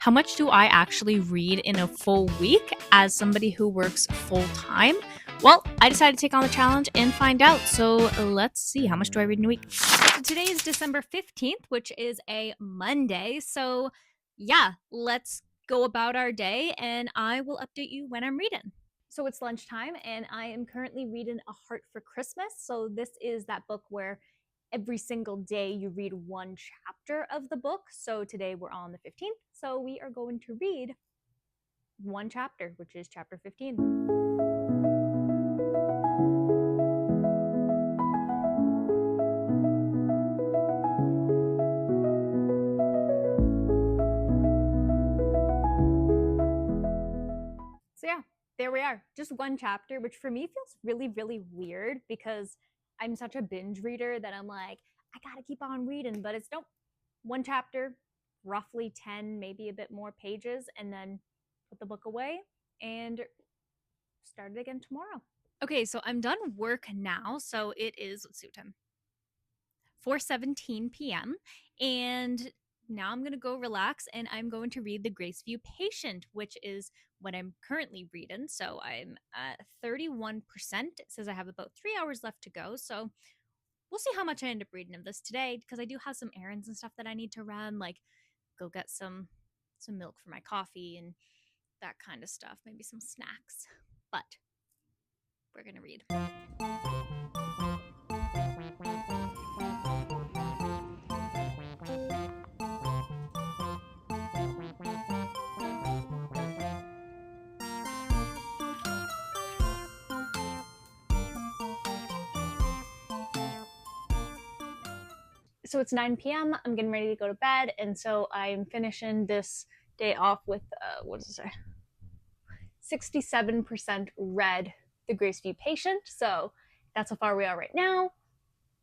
How much do I actually read in a full week as somebody who works full time? Well, I decided to take on the challenge and find out. So let's see, how much do I read in a week? So today is December 15th, which is a Monday. So yeah, let's go about our day and I will update you when I'm reading. So it's lunchtime and I am currently reading A Heart for Christmas. So this is that book where every single day you read one chapter of the book. So today we're on the 15th. So we are going to read one chapter, which is chapter 15. So yeah, there we are. Just one chapter, which for me feels really, really weird because I'm such a binge reader that I'm like, I gotta keep on reading, but it's nope. One chapter, roughly 10, maybe a bit more pages, and then put the book away and start it again tomorrow. Okay, so I'm done work now. So it is, let's see what time, 4:17 p.m. And now I'm going to go relax and I'm going to read The Graceview Patient, which is what I'm currently reading. So I'm at 31%. It says I have about 3 hours left to go. So we'll see how much I end up reading of this today because I do have some errands and stuff that I need to run, like go get some milk for my coffee and that kind of stuff, maybe some snacks. But we're going to read. So it's 9 p.m. I'm getting ready to go to bed, and so I'm finishing this day off with, what does it say? 67% read The Graceview Patient, so that's how far we are right now.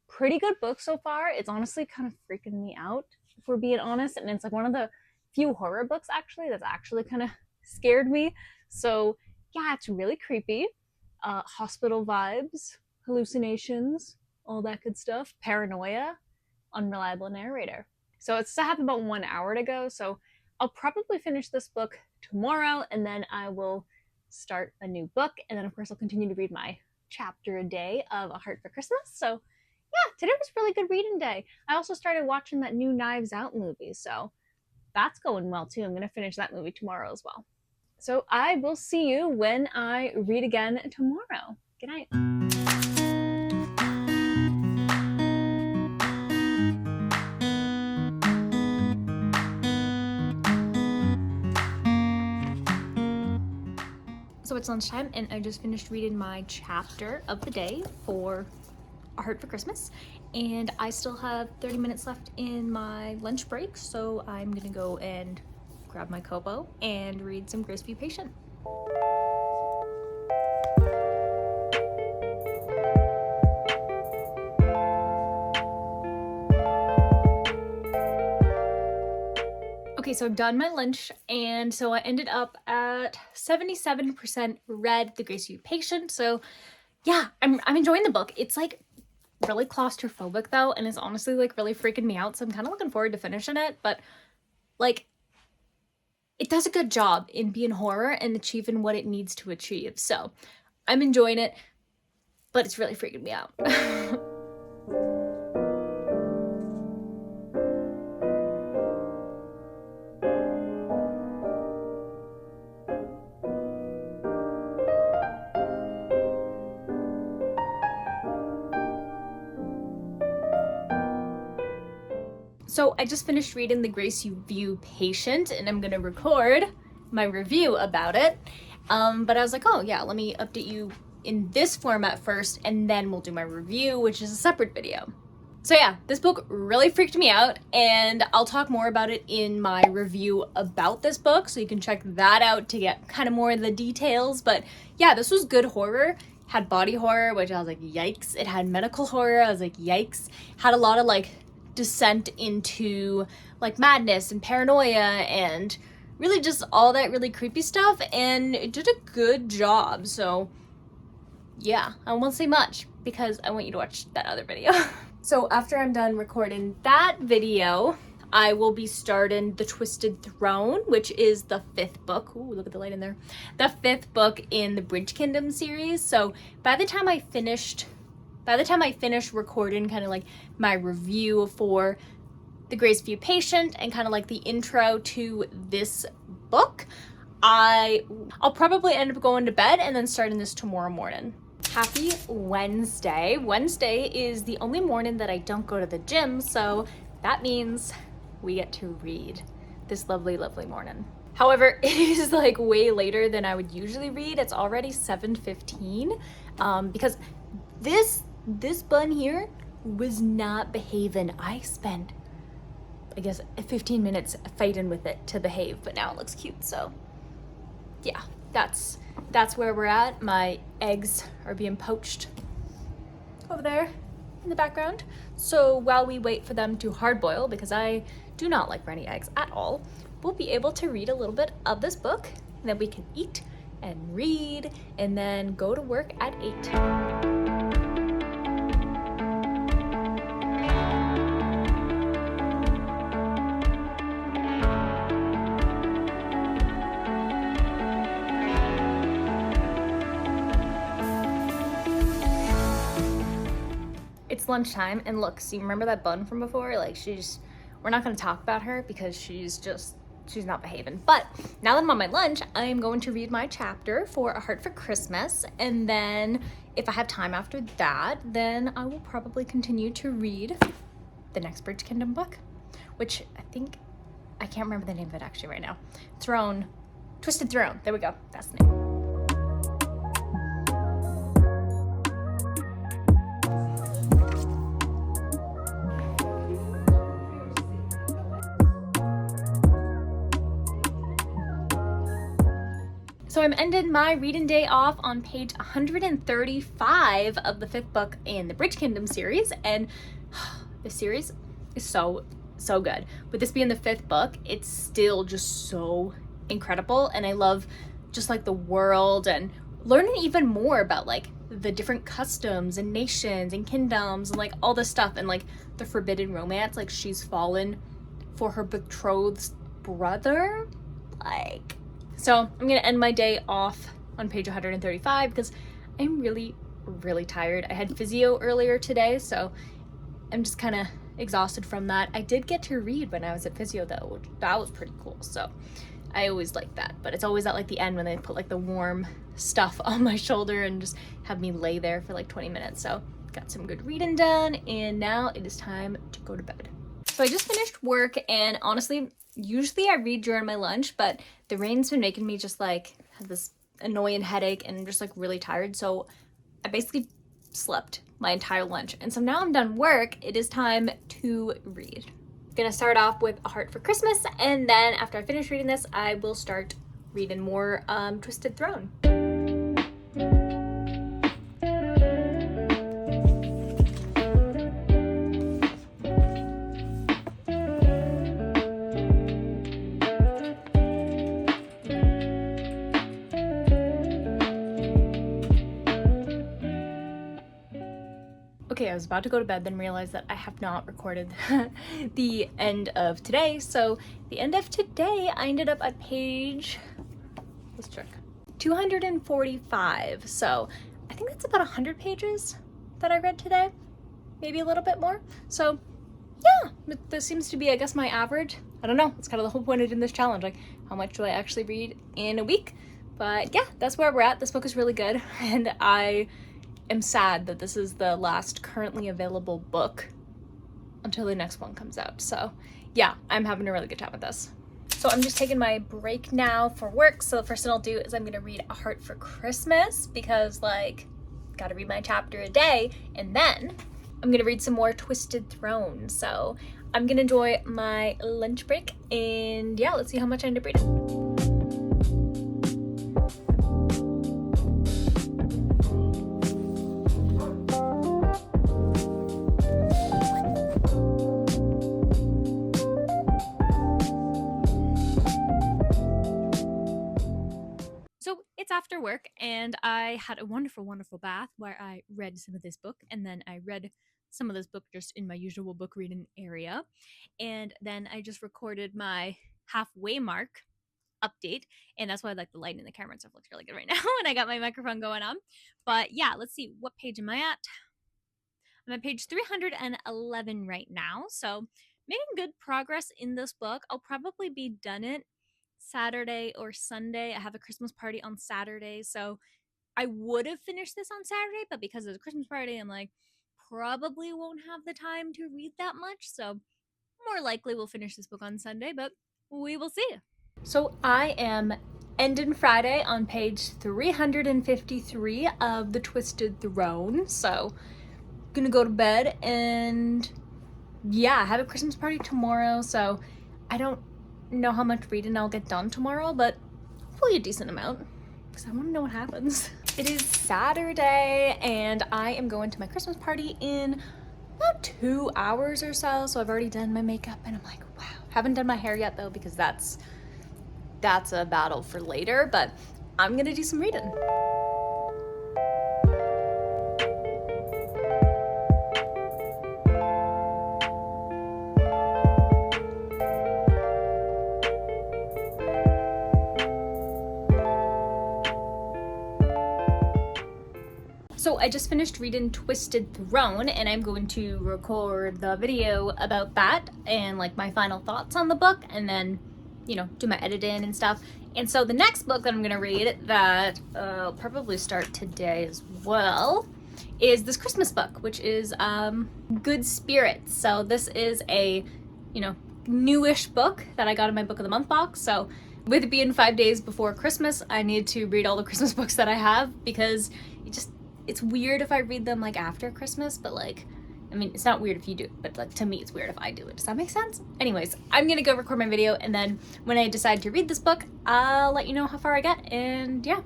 Pretty good book so far. It's honestly kind of freaking me out, if we're being honest, and it's like one of the few horror books, actually, that's actually kind of scared me. So yeah, it's really creepy. Hospital vibes, hallucinations, all that good stuff, paranoia, unreliable narrator. So I have about 1 hour to go, so I'll probably finish this book tomorrow and then I will start a new book, and then of course I'll continue to read my chapter a day of A Heart for Christmas. So yeah, today was a really good reading day. I also started watching that new Knives Out movie, so that's going well too. I'm going to finish that movie tomorrow as well. So I will see you when I read again tomorrow. Good night. So it's lunchtime and I just finished reading my chapter of the day for A Heart for Christmas, and I still have 30 minutes left in my lunch break, so I'm gonna go and grab my Kobo and read some Graceview Patient. Okay, so I've done my lunch, and so I ended up at 77% read The Graceview Patient. So yeah, I'm enjoying the book. It's like really claustrophobic though, and it's honestly like really freaking me out, so I'm kind of looking forward to finishing it. But like, it does a good job in being horror and achieving what it needs to achieve. So I'm enjoying it, but it's really freaking me out. So I just finished reading The Graceview Patient, and I'm gonna record my review about it. But I was like, oh yeah, let me update you in this format first, and then we'll do my review, which is a separate video. So yeah, this book really freaked me out, and I'll talk more about it in my review about this book, so you can check that out to get kind of more of the details. But yeah, this was good horror. Had body horror, which I was like, yikes. It had medical horror, I was like, yikes. Had a lot of like descent into like madness and paranoia and really just all that really creepy stuff, and it did a good job. So yeah, I won't say much because I want you to watch that other video. So after I'm done recording that video, I will be starting The Twisted Throne, which is the 5th book. Ooh, look at the light in there. The 5th book in the Bridge Kingdom series. So by the time I finished recording kind of like my review for The Graceview Patient and kind of like the intro to this book, I'll probably end up going to bed and then starting this tomorrow morning. Happy Wednesday. Wednesday is the only morning that I don't go to the gym, so that means we get to read this lovely, lovely morning. However, it is like way later than I would usually read. It's already 7:15 because this bun here was not behaving. I spent, I guess, 15 minutes fighting with it to behave, but now it looks cute. So yeah, that's where we're at. My eggs are being poached over there in the background. So while we wait for them to hard boil, because I do not like runny eggs at all, we'll be able to read a little bit of this book, and then we can eat and read and then go to work at 8. It's lunchtime, and look, see, remember that bun from before? Like, we're not going to talk about her because she's not behaving. But now that I'm on my lunch, I'm going to read my chapter for A Heart for Christmas, and then if I have time after that, then I will probably continue to read the next Bridge Kingdom book, which I can't remember the name of it actually right now. Twisted Throne. There we go. That's the name. So I'm ending my reading day off on page 135 of the 5th book in the Bridge Kingdom series, and this series is so good. With this being the 5th book, it's still just so incredible, and I love just like the world and learning even more about like the different customs and nations and kingdoms and like all this stuff, and like the forbidden romance, like she's fallen for her betrothed's brother, like. So I'm gonna end my day off on page 135 because I'm really, really tired. I had physio earlier today, so I'm just kind of exhausted from that. I did get to read when I was at physio though, which that was pretty cool. So I always like that, but it's always at like the end when they put like the warm stuff on my shoulder and just have me lay there for like 20 minutes. So got some good reading done, and now it is time to go to bed. So I just finished work, and honestly, usually I read during my lunch, but the rain's been making me just like have this annoying headache and I'm just like really tired. So I basically slept my entire lunch. And so now I'm done work, it is time to read. I'm gonna start off with A Heart for Christmas, and then after I finish reading this, I will start reading more Twisted Throne. Okay, I was about to go to bed, then realized that I have not recorded the end of today. So the end of today, I ended up at page, let's check, 245. So I think that's about 100 pages that I read today, maybe a little bit more. So yeah, this seems to be, I guess, my average. I don't know, it's kind of the whole point of doing this challenge, like how much do I actually read in a week? But yeah, that's where we're at. This book is really good, and I am sad that this is the last currently available book until the next one comes out. So yeah, I'm having a really good time with this. So I'm just taking my break now for work. So the first thing I'll do is I'm gonna read A Heart for Christmas, because like, gotta read my chapter a day, and then I'm gonna read some more Twisted Throne. So I'm gonna enjoy my lunch break, and yeah, let's see how much I end up reading. It's after work, and I had a wonderful bath where I read some of this book, and then I read some of this book just in my usual book reading area. And then I just recorded my halfway mark update, and that's why like the light in the camera and stuff looks really good right now and I got my microphone going on. But yeah, let's see, what page am I at? I'm at page 311 right now, so making good progress in this book. I'll probably be done it Saturday or Sunday. I have a Christmas party on Saturday, so I would have finished this on Saturday, but because it's a Christmas party, I'm like, probably won't have the time to read that much, so more likely we'll finish this book on Sunday, but we will see. So I am ending Friday on page 353 of The Twisted Throne, so gonna go to bed, and yeah, I have a Christmas party tomorrow, so I don't know how much reading I'll get done tomorrow, but hopefully a decent amount, because I want to know what happens. It is Saturday, and I am going to my Christmas party in about 2 hours or so, so I've already done my makeup, and I'm like, wow. Haven't done my hair yet, though, because that's a battle for later, but I'm gonna do some reading. So I just finished reading Twisted Throne, and I'm going to record the video about that and like my final thoughts on the book, and then, you know, do my editing and stuff. And so the next book that I'm gonna read, that I'll probably start today as well, is this Christmas book, which is Good Spirits. So this is a, you know, newish book that I got in my Book of the Month box. So with it being 5 days before Christmas, I need to read all the Christmas books that I have, because it's weird if I read them like after Christmas, but like, I mean, it's not weird if you do it, but like to me it's weird if I do it. Does that make sense? Anyways, I'm gonna go record my video, and then when I decide to read this book, I'll let you know how far I get, and yeah.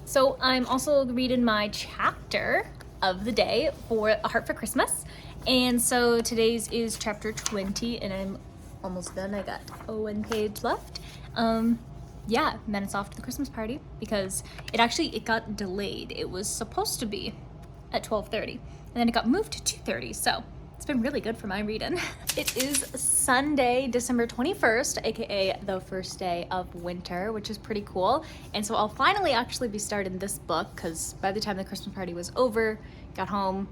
So I'm also reading my chapter of the day for A Heart for Christmas, and so today's is chapter 20, and I'm almost done. I got one page left. Yeah, and then it's off to the Christmas party, because it got delayed. It was supposed to be at 12:30, and then it got moved to 2:30, so it's been really good for my reading. It is Sunday, December 21st, aka the first day of winter, which is pretty cool. And so I'll finally actually be starting this book, because by the time the Christmas party was over, got home,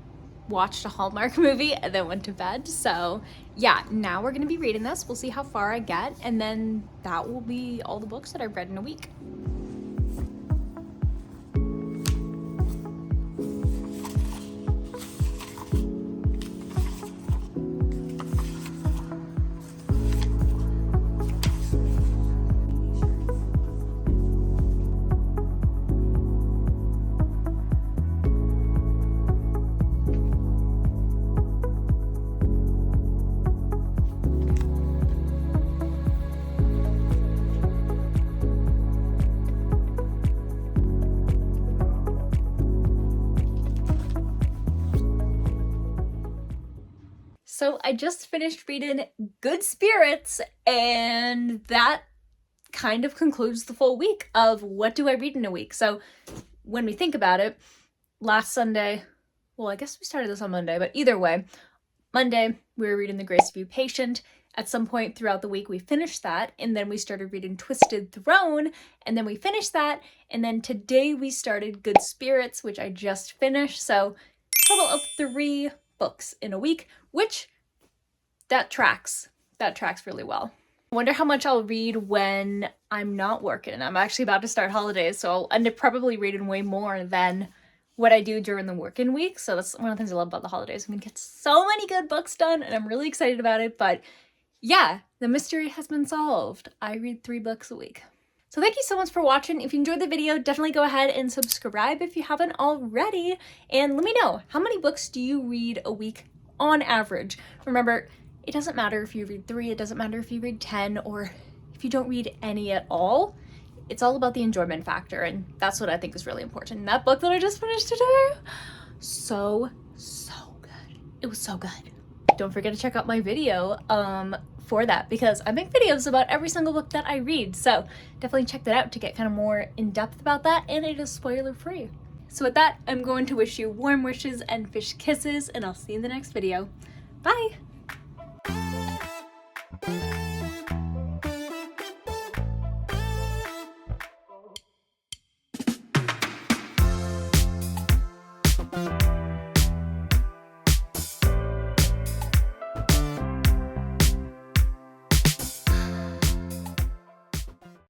watched a Hallmark movie, and then went to bed. So yeah, now we're gonna be reading this. We'll see how far I get, and then that will be all the books that I've read in a week. So I just finished reading Good Spirits, and that kind of concludes the full week of what do I read in a week. So when we think about it, last Sunday, well, I guess we started this on Monday, but either way, Monday we were reading The Grace of You Patient. At some point throughout the week we finished that, and then we started reading Twisted Throne, and then we finished that, and then today we started Good Spirits, which I just finished. So total of 3 books in a week, which that tracks really well. I wonder how much I'll read when I'm not working. I'm actually about to start holidays, so I'll end up probably reading way more than what I do during the working week. So that's one of the things I love about the holidays. I'm gonna get so many good books done, and I'm really excited about it. But yeah, the mystery has been solved. I read 3 books a week. So thank you so much for watching. If you enjoyed the video, definitely go ahead and subscribe if you haven't already. And let me know, how many books do you read a week on average? Remember, it doesn't matter if you read 3, it doesn't matter if you read 10, or if you don't read any at all. It's all about the enjoyment factor, and that's what I think is really important. And that book that I just finished today, so good. It was so good. Don't forget to check out my video for that, because I make videos about every single book that I read, so definitely check that out to get kind of more in depth about that, and it is spoiler free. So with that, I'm going to wish you warm wishes and fish kisses, and I'll see you in the next video. Bye!